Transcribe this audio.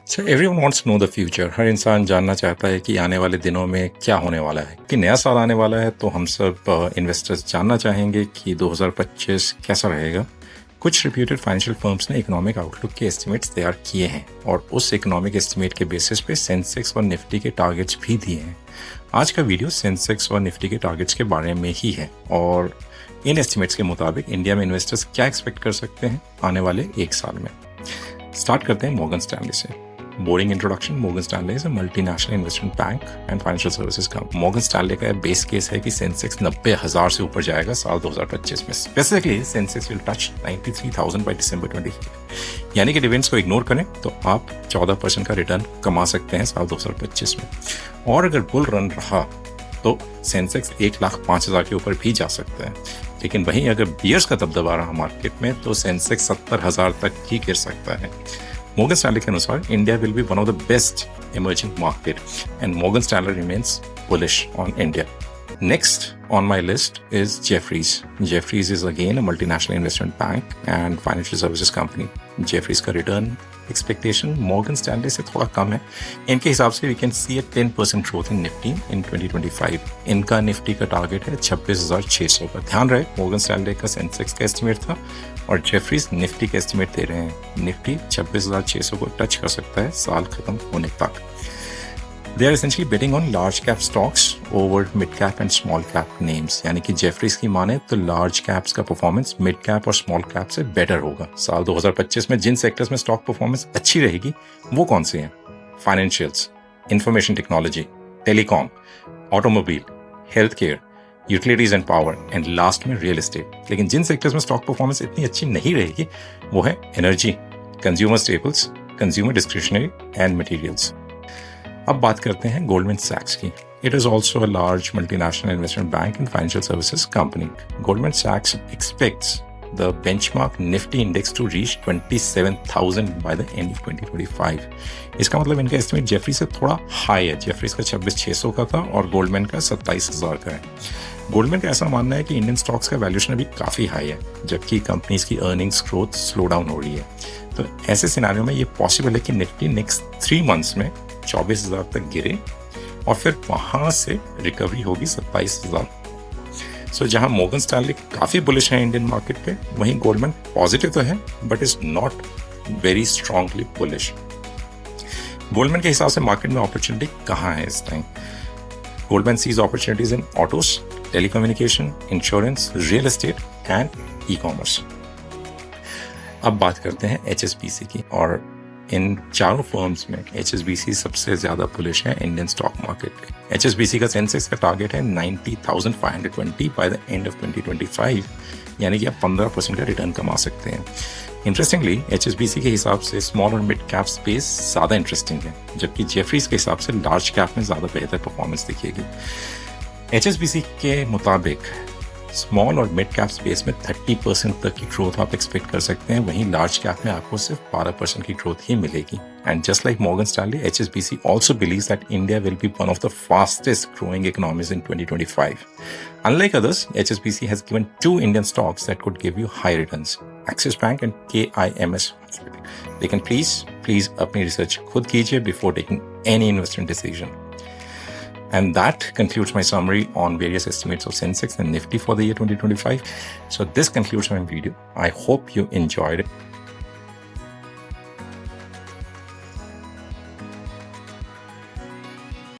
So everyone wants to know the future. हर इंसान जानना चाहता है कि आने वाले दिनों में क्या होने वाला है, कि नया साल आने वाला है। तो हम सब इन्वेस्टर्स जानना चाहेंगे कि 2025 कैसा रहेगा। कुछ रिप्यूटेड फाइनेंशियल फर्म्स ने इकोनॉमिक आउटलुक के एस्टिमेट्स तैयार किए हैं और उस इकोनॉमिक एस्टिमेट के बेसिस पे सेंसेक्स और निफ्टी के टारगेट्स भी दिए हैं। आज का वीडियो सेंसेक्स और निफ्टी के टारगेट्स के बारे में ही है और इन एस्टिमेट्स के मुताबिक इंडिया में इन्वेस्टर्स क्या एक्सपेक्ट कर सकते हैं आने वाले एक साल में। स्टार्ट करते हैं मॉर्गन स्टैनली से। Boring introduction. Morgan Stanley is a multinational investment bank and financial services का। मॉर्गन स्टैनली का बेस केस है कि सेंसेक्स 90,000 से ऊपर जाएगा साल 2025 में। Specifically Sensex will touch 93,000 by December 2025। यानी कि डिविडेंड्स को इग्नोर करें तो आप 14% का रिटर्न कमा सकते हैं साल 2025 में। और अगर बुल रन रहा तो सेंसेक्स 1,05,000 के ऊपर भी जा सकता है। लेकिन वहीं अगर बियर्स का दबदबा रहा मार्केट में तो सेंसेक्स 70,000 तक भी गिर सकता है। मॉर्गन स्टैनली के अनुसार India will be one of the best emerging market and Morgan Stanley remains bullish on India. Next on my list is Jefferies. Jefferies is again a multinational investment bank and financial services company. Jefferies का return expectation Morgan Stanley से थोड़ा कम है। इनके हिसाब से we can see a 10% growth in Nifty in 2025. इनका Nifty का target है 26,600 का। ध्यान रहे Morgan Stanley का सेंसेक्स का एस्टिमेट था और जेफरीज निफ्टी का एस्टिमेट दे रहे हैं। निफ्टी 26,600 को टच कर सकता है साल खत्म होने तक। They are essentially betting on large cap stocks over mid cap and small cap names. यानी कि जेफरीज की माने तो लार्ज कैप्स का परफॉर्मेंस मिड कैप और स्मॉल कैप से बेटर होगा। साल 2025 में जिन सेक्टर्स में स्टॉक परफॉर्मेंस अच्छी रहेगी वो कौन से हैं? Financials, information technology, telecom, automobile, health care, utilities and power and last में रियल एस्टेट। लेकिन जिन सेक्टर्स में स्टॉक परफॉर्मेंस इतनी अच्छी नहीं रहेगी वो है energy, consumer staples, consumer discretionary and materials. अब बात करते हैं गोल्डमैन सैक्स की। It is also a large multinational investment bank and financial services company. Goldman सैक्स expects the benchmark Nifty index to reach 27,000 by the end of 2025. इसका मतलब इनका estimate Jeffrey से थोड़ा हाई है। जेफरीज का 26,600 का था और गोल्डमैन का 27,000 का है। गोल्डमैन का ऐसा मानना है कि इंडियन स्टॉक्स का वैल्यूएशन अभी काफ़ी हाई है जबकि कंपनीज की अर्निंग्स ग्रोथ स्लो डाउन हो रही है। तो ऐसे सिनेरियो में ये पॉसिबल है कि निफ्टी नेक्स्ट 3 मंथ्स में 24,000 तक गिरे और फिर वहां से रिकवरी होगी 27,000। सो जहां मॉर्गन स्टैनली काफी बुलिश है इंडियन मार्केट पे, वहीं गोल्डमैन पॉजिटिव तो है but is not very strongly bullish. Goldman के हिसाब से मार्केट में अपॉर्चुनिटी कहाँ है इस time? Goldman sees opportunities in autos, telecommunication, insurance, real estate and e commerce. अब बात करते हैं HSBC की और इन चारों फर्म्स में HSBC सबसे ज्यादा बुलिश है इंडियन स्टॉक मार्केट पे। HSBC का सेंसेक्स का टारगेट है 90,520 बाय द एंड ऑफ 2025, यानी कि आप 15% का रिटर्न कमा सकते हैं। इंटरेस्टिंगली HSBC के हिसाब से स्मॉल और मिड कैप स्पेस ज्यादा इंटरेस्टिंग है जबकि जेफरीज के हिसाब से लार्ज कैप में ज्यादा बेहतर परफॉर्मेंस दिखेगी। HSBC के मुताबिक स्मॉल और मिड कैप स्पेस में 30% तक की ग्रोथ आप एक्सपेक्ट कर सकते हैं, वहीं लार्ज कैप में आपको सिर्फ 12% की ग्रोथ ही मिलेगी। And just like Morgan Stanley, HSBC also believes that India will be one of the fastest growing economies in 2025. Unlike others, HSBC has given 2 Indian stocks that could give you high returns, Axis Bank and KIMS Hospital. लेकिन please अपनी research खुद कीजिए before taking any investment decision. And that concludes my summary on various estimates of Sensex and Nifty for the year 2025. So this concludes my video. I hope you enjoyed it.